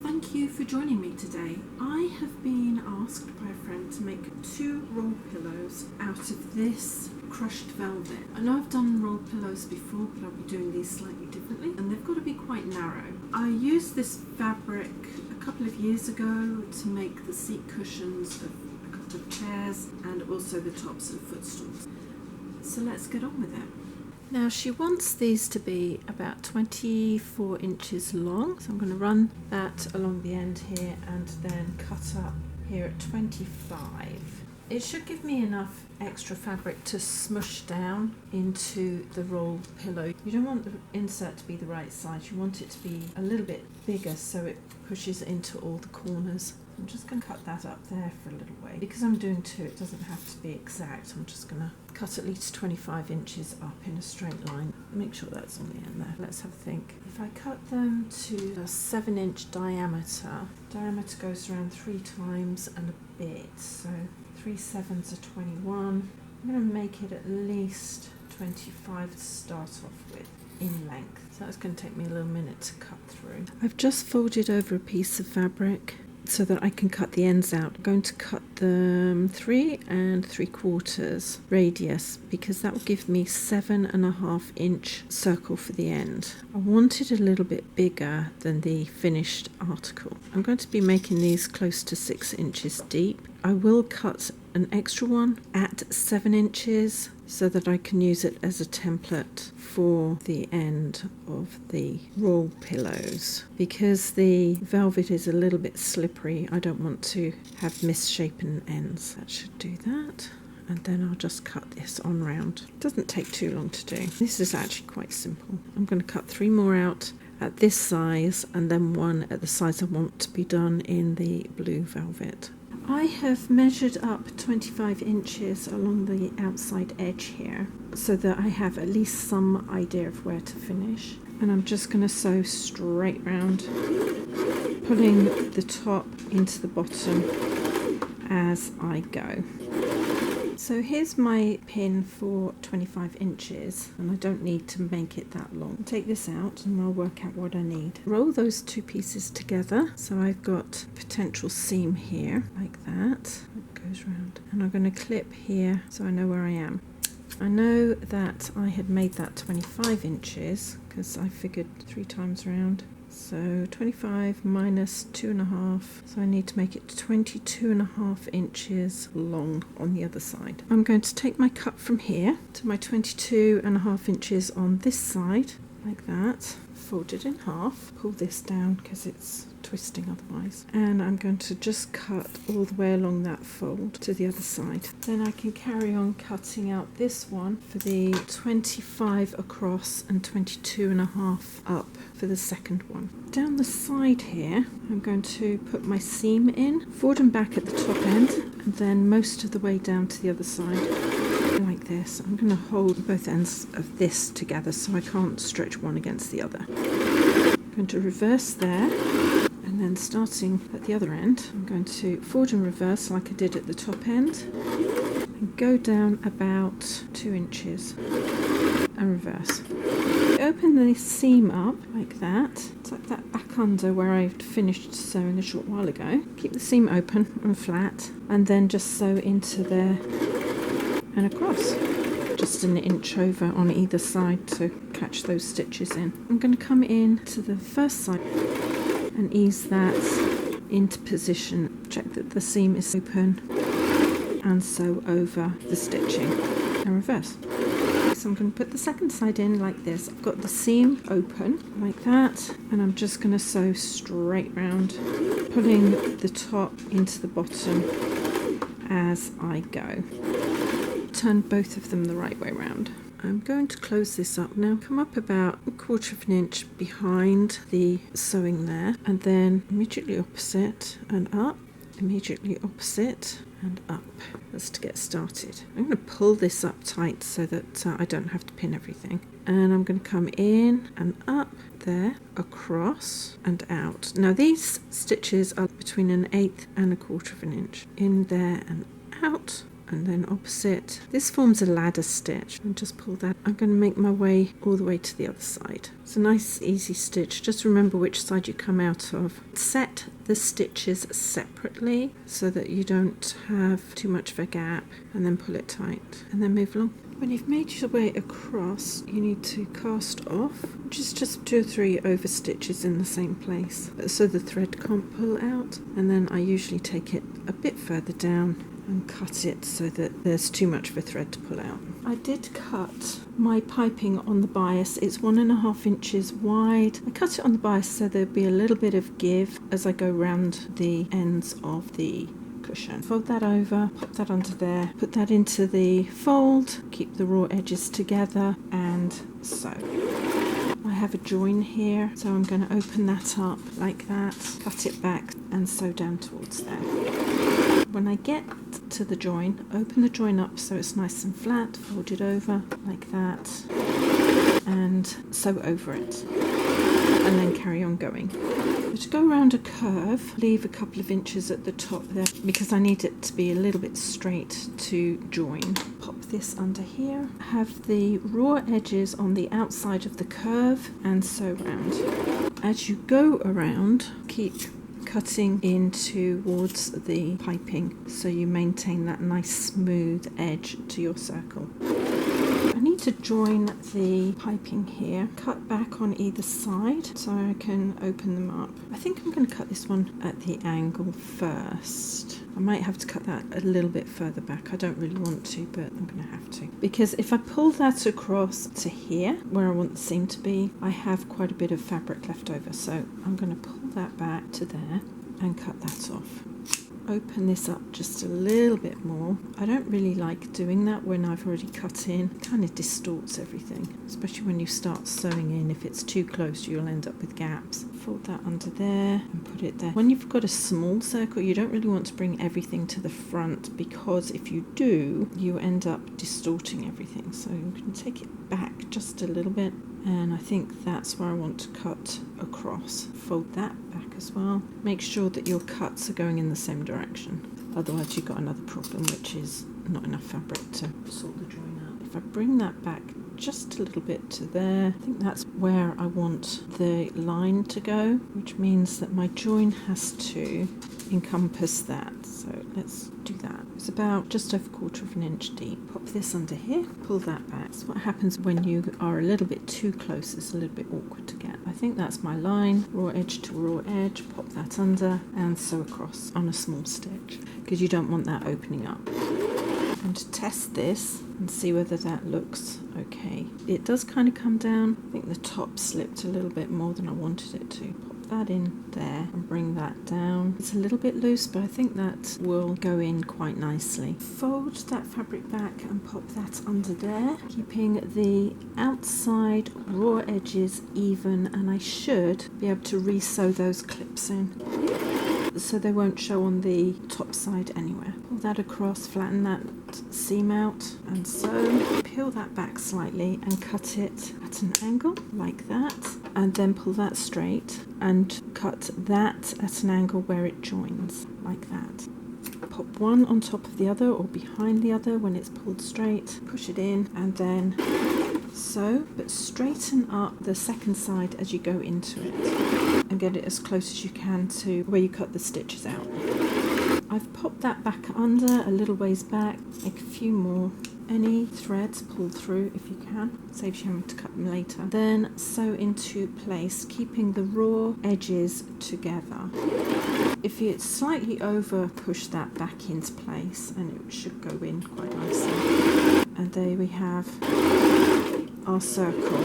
Thank you for joining me today. I have been asked by a friend to make 2 roll pillows out of this crushed velvet. I know I've done roll pillows before, but I'll be doing these slightly differently, and they've got to be quite narrow. I used this fabric a couple of years ago to make the seat cushions of a couple of chairs and also the tops and footstools. So let's get on with it. Now she wants these to be about 24 inches long, so I'm going to run that along the end here and then cut up here at 25. It should give me enough extra fabric to smush down into the roll pillow. You don't want the insert to be the right size, you want it to be a little bit bigger so it pushes into all the corners. I'm just going to cut that up there for a little way. Because I'm doing 2, it doesn't have to be exact. I'm just going to cut at least 25 inches up in a straight line. Make sure that's on the end there. Let's have a think. If I cut them to a 7-inch diameter goes around 3 times and a bit. So 3 7s are 21. I'm going to make it at least 25 to start off with in length. So that's going to take me a little minute to cut through. I've just folded over a piece of fabric so that I can cut the ends out. I'm going to cut them 3 3/4 radius because that will give me 7.5 inch circle for the end. I want it a little bit bigger than the finished article. I'm going to be making these close to 6 inches deep. I will cut an extra one at 7 inches so that I can use it as a template for the end of the roll pillows. Because the velvet is a little bit slippery, I don't want to have misshapen ends. That should do that. And then I'll just cut this on round. It doesn't take too long to do. This is actually quite simple. I'm going to cut 3 more out at this size and then 1 at the size I want to be done in the blue velvet. I have measured up 25 inches along the outside edge here so that I have at least some idea of where to finish. And I'm just going to sew straight round, pulling the top into the bottom as I go. So here's my pin for 25 inches and I don't need to make it that long. I'll take this out and I'll work out what I need. Roll those 2 pieces together. So I've got a potential seam here like that. It goes round. And I'm going to clip here so I know where I am. I know that I had made that 25 inches because I figured 3 times round. So 25 minus 2.5, so I need to make it 22.5 inches long on the other side. I'm going to take my cut from here to my 22.5 inches on this side, like that, fold it in half, pull this down because it's twisting otherwise, and I'm going to just cut all the way along that fold to the other side. Then I can carry on cutting out this one for the 25 across and 22.5 up for the second one. Down the side here I'm going to put my seam in, forward and back at the top end, and then most of the way down to the other side like this. I'm going to hold both ends of this together so I can't stretch one against the other. I'm going to reverse there, and then starting at the other end I'm going to forward and reverse like I did at the top end and go down about 2 inches and reverse. Open the seam up like that, tuck that back under where I finished sewing a short while ago. Keep the seam open and flat and then just sew into there and across. Just an inch over on either side to catch those stitches in. I'm going to come in to the first side and ease that into position. Check that the seam is open and sew over the stitching and reverse. So I'm going to put the second side in like this. I've got the seam open like that, and I'm just going to sew straight round, pulling the top into the bottom as I go. Turn both of them the right way round. I'm going to close this up now, come up about 1/4 inch behind the sewing there, and then immediately opposite and up, immediately opposite and up. That's to get started. I'm going to pull this up tight so that I don't have to pin everything. And I'm going to come in and up there, across and out. Now these stitches are between 1/8 and 1/4 inch. In there and out and then opposite. This forms a ladder stitch, and just pull that. I'm going to make my way all the way to the other side. It's a nice easy stitch. Just remember which side you come out of. Set the stitches separately so that you don't have too much of a gap, and then pull it tight and then move along. When you've made your way across, you need to cast off, which is just 2 or 3 over stitches in the same place so the thread can't pull out. And then I usually take it a bit further down and cut it so that there's too much of a thread to pull out. I did cut my piping on the bias. It's 1.5 inches wide. I cut it on the bias so there'll be a little bit of give as I go round the ends of the cushion. Fold that over, pop that under there, put that into the fold, keep the raw edges together, and sew. I have a join here, so I'm going to open that up like that, cut it back and sew down towards there. When I get to the join, open the join up so it's nice and flat, fold it over like that and sew over it, and then carry on going. To go around a curve, leave a couple of inches at the top there because I need it to be a little bit straight to join. Pop this under here, have the raw edges on the outside of the curve and sew round. As you go around, keep cutting in towards the piping so you maintain that nice smooth edge to your circle. I need to join the piping here, cut back on either side so I can open them up. I think I'm going to cut this one at the angle first. I might have to cut that a little bit further back. I don't really want to, but I'm going to have to. Because if I pull that across to here, where I want the seam to be, I have quite a bit of fabric left over. So I'm going to pull that back to there and cut that off. Open this up just a little bit more. I don't really like doing that when I've already cut in. It kind of distorts everything, especially when you start sewing in. If it's too close, you'll end up with gaps. Fold that under there and put it there. When you've got a small circle, you don't really want to bring everything to the front, because if you do, you end up distorting everything. So you can take it back just a little bit, and I think that's where I want to cut across. Fold that back as well. Make sure that your cuts are going in the same direction. Otherwise you've got another problem, which is not enough fabric to sort the join out. If I bring that back just a little bit to there, I think that's where I want the line to go, which means that my join has to encompass that. So let's do that. It's about just over 1/4 inch deep. Pop this under here, pull that back. That's what happens when you are a little bit too close. It's a little bit awkward to get. I think that's my line, raw edge to raw edge. Pop that under and sew across on a small stitch, because you don't want that opening up. And to test this and see whether that looks okay. It does kind of come down. I think the top slipped a little bit more than I wanted it to. Pop that in there and bring that down. It's a little bit loose, but I think that will go in quite nicely. Fold that fabric back and pop that under there, keeping the outside raw edges even, and I should be able to re-sew those clips in so they won't show on the top side anywhere. Pull that across, flatten that seam out, and sew. Peel that back slightly and cut it at an angle like that, and then pull that straight and cut that at an angle where it joins like that. Pop one on top of the other or behind the other when it's pulled straight, push it in, and then sew, but straighten up the second side as you go into it and get it as close as you can to where you cut the stitches out. I've popped that back under a little ways back, make a few more. Any threads pull through if you can, saves you having to cut them later. Then sew into place, keeping the raw edges together. If you slightly over push that back into place, and it should go in quite nicely. And there we have our circle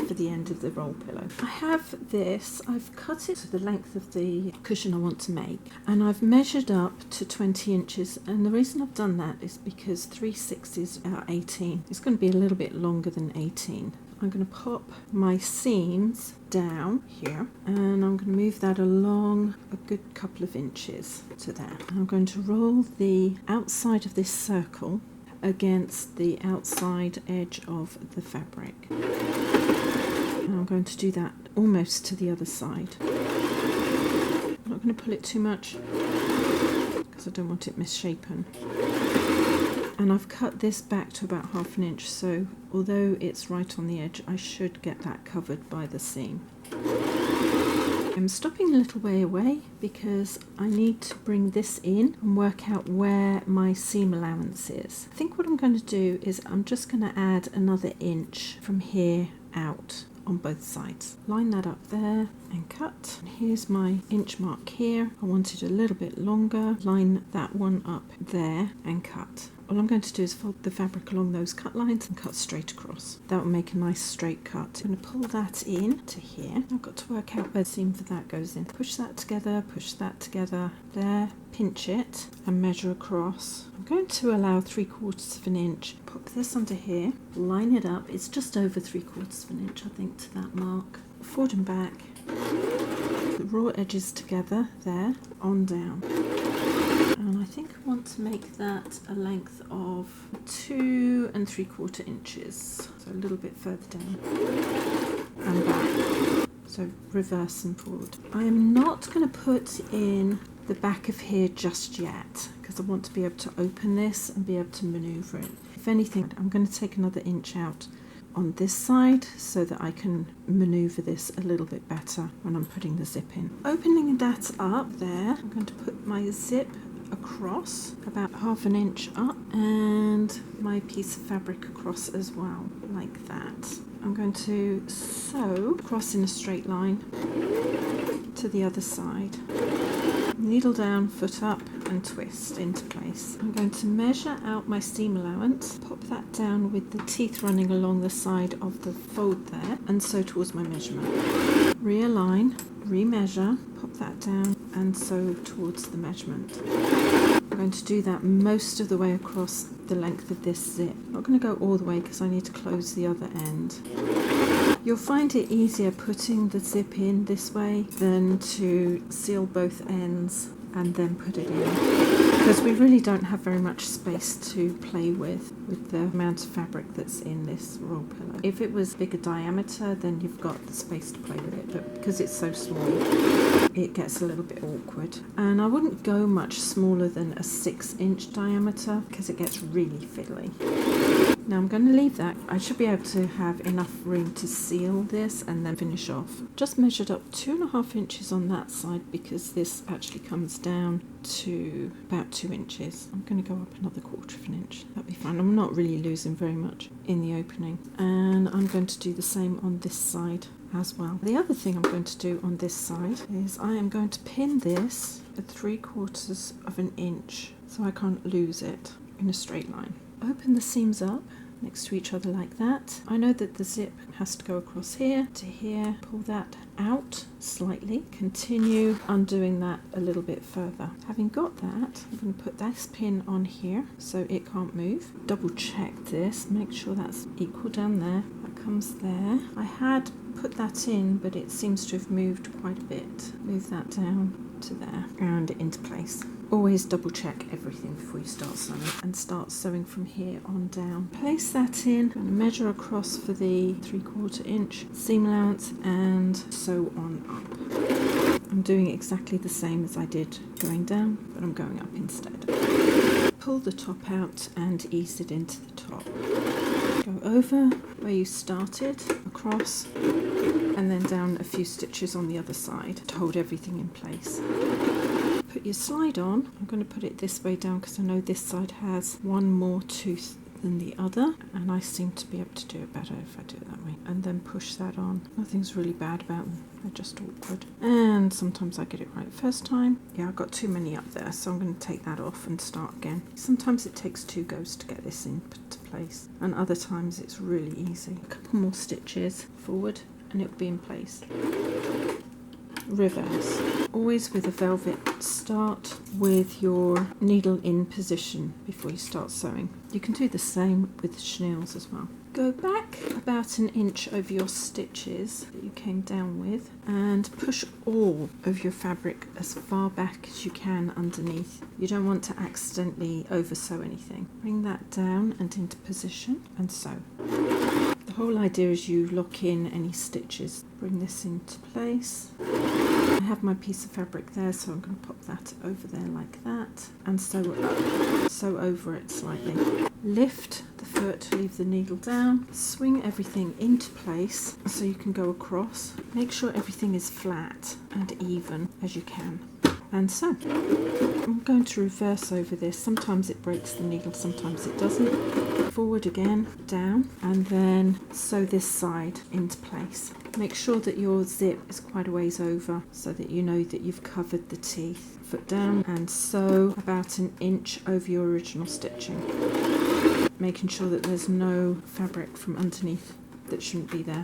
for the end of the roll pillow. I have this, I've cut it to the length of the cushion I want to make, and I've measured up to 20 inches, and the reason I've done that is because 3/6 are 18. It's going to be a little bit longer than 18. I'm going to pop my seams down here, and I'm going to move that along a good couple of inches to there. I'm going to roll the outside of this circle against the outside edge of the fabric. And I'm going to do that almost to the other side. I'm not going to pull it too much because I don't want it misshapen. And I've cut this back to about 1/2 inch, so although it's right on the edge, I should get that covered by the seam. I'm stopping a little way away because I need to bring this in and work out where my seam allowance is. I think what I'm going to do is I'm just going to add another inch from here out on both sides. Line that up there and cut. And here's my inch mark here. I want it a little bit longer. Line that one up there and cut. All I'm going to do is fold the fabric along those cut lines and cut straight across. That will make a nice straight cut. I'm going to pull that in to here. I've got to work out where the seam for that goes in. Push that together, there, pinch it and measure across. I'm going to allow 3/4 of an inch. Pop this under here, line it up. It's just over 3/4 of an inch, I think, to that mark. Forward and back. The raw edges together there, on down. And I think I want to make that a length of 2 3/4 inches, so a little bit further down and back, so reverse and forward. I am not going to put in the back of here just yet because I want to be able to open this and be able to maneuver it. If anything, I'm going to take another inch out on this side so that I can maneuver this a little bit better when I'm putting the zip in. Opening that up there, I'm going to put my zip across about 1/2 inch up and my piece of fabric across as well, like that. I'm going to sew across in a straight line to the other side. Needle down, foot up and twist into place. I'm going to measure out my seam allowance, pop that down with the teeth running along the side of the fold there and sew towards my measurement. Realign, remeasure, pop that down and sew towards the measurement. I'm going to do that most of the way across the length of this zip. I'm not going to go all the way because I need to close the other end. You'll find it easier putting the zip in this way than to seal both ends and then put it in, because we really don't have very much space to play with the amount of fabric that's in this roll pillow. If it was bigger diameter, then you've got the space to play with it, but because it's so small, it gets a little bit awkward. And I wouldn't go much smaller than a 6-inch diameter because it gets really fiddly. Now I'm going to leave that. I should be able to have enough room to seal this and then finish off. Just measured up 2.5 inches on that side because this actually comes down to about 2 inches. I'm going to go up another 1/4 of an inch. That'll be fine. I'm not really losing very much in the opening. And I'm going to do the same on this side as well. The other thing I'm going to do on this side is I am going to pin this at 3/4 of an inch so I can't lose it in a straight line. Open the seams up next to each other like that. I know that the zip has to go across here to here. Pull that out slightly. Continue undoing that a little bit further. Having got that, I'm going to put this pin on here so it can't move. Double check this, make sure that's equal down there. That comes there. I had put that in, but it seems to have moved quite a bit. Move that down to there and into place. Always double check everything before you start sewing and start sewing from here on down. Place that in, I'm going to measure across for the 3/4 inch seam allowance and sew on up. I'm doing exactly the same as I did going down, but I'm going up instead. Pull the top out and ease it into the top. Go over where you started, across, and then down a few stitches on the other side to hold everything in place. Put your slide on. I'm going to put it this way down because I know this side has one more tooth than the other, and I seem to be able to do it better if I do it that way. And then push that on. Nothing's really bad about them, they're just awkward. And sometimes I get it right first time. Yeah, I got too many up there, so I'm going to take that off and start again. Sometimes it takes 2 goes to get this into place, and other times it's really easy. A couple more stitches forward and it'll be in place. Reverse. Always with a velvet, start with your needle in position before you start sewing. You can do the same with chenilles as well. Go back about an inch over your stitches that you came down with and push all of your fabric as far back as you can underneath. You don't want to accidentally over sew anything. Bring that down and into position and sew. The whole idea is you lock in any stitches. Bring this into place. I have my piece of fabric there, so I'm going to pop that over there like that and sew over it slightly. Lift the foot, leave the needle down, swing everything into place so you can go across. Make sure everything is flat and even as you can. And so I'm going to reverse over this. Sometimes it breaks the needle, sometimes it doesn't. Forward again, down, and then sew this side into place. Make sure that your zip is quite a ways over so that you know that you've covered the teeth. Foot down and sew about an inch over your original stitching, making sure that there's no fabric from underneath that shouldn't be there.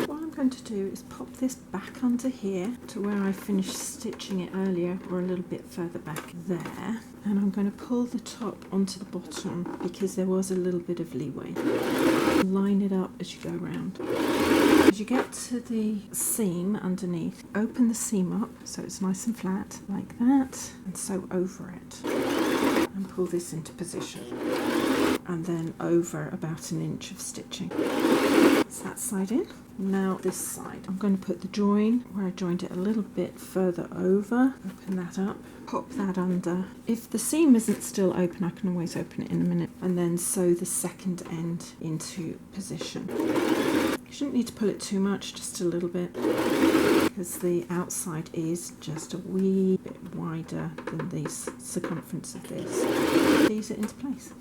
What I'm going to do is pop this back under here to where I finished stitching it earlier, or a little bit further back there, and I'm going to pull the top onto the bottom because there was a little bit of leeway. Line it up as you go around. As you get to the seam underneath, open the seam up so it's nice and flat like that, and sew over it and pull this into position, and then over about an inch of stitching. That's that side in. Now this side, I'm going to put the join where I joined it a little bit further over, open that up, pop that under. If the seam isn't still open, I can always open it in a minute, and then sew the second end into position. You shouldn't need to pull it too much, just a little bit, because the outside is just a wee bit wider than the circumference of this. Ease it into place.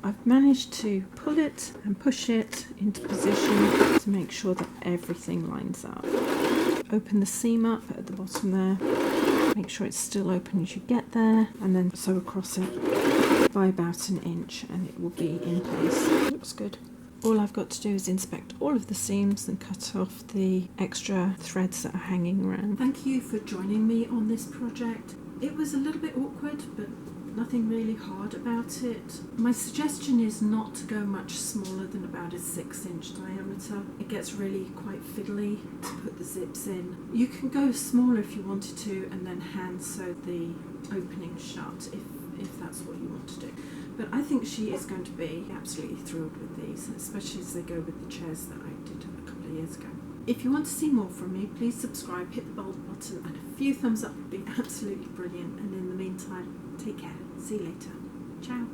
I've managed to pull it and push it into position to make sure that everything lines up. Open the seam up at the bottom there, make sure it's still open as you get there, and then sew across it by about an inch and it will be in place. Looks good. All I've got to do is inspect all of the seams and cut off the extra threads that are hanging around. Thank you for joining me on this project. It was a little bit awkward, but nothing really hard about it. My suggestion is not to go much smaller than about a 6-inch diameter. It gets really quite fiddly to put the zips in. You can go smaller if you wanted to, and then hand sew the opening shut if that's what you want to do. But I think she is going to be absolutely thrilled with these, especially as they go with the chairs that I did a couple of years ago. If you want to see more from me, please subscribe, hit the bell button, and a few thumbs up would be absolutely brilliant. And in the meantime, take care. See you later. Ciao.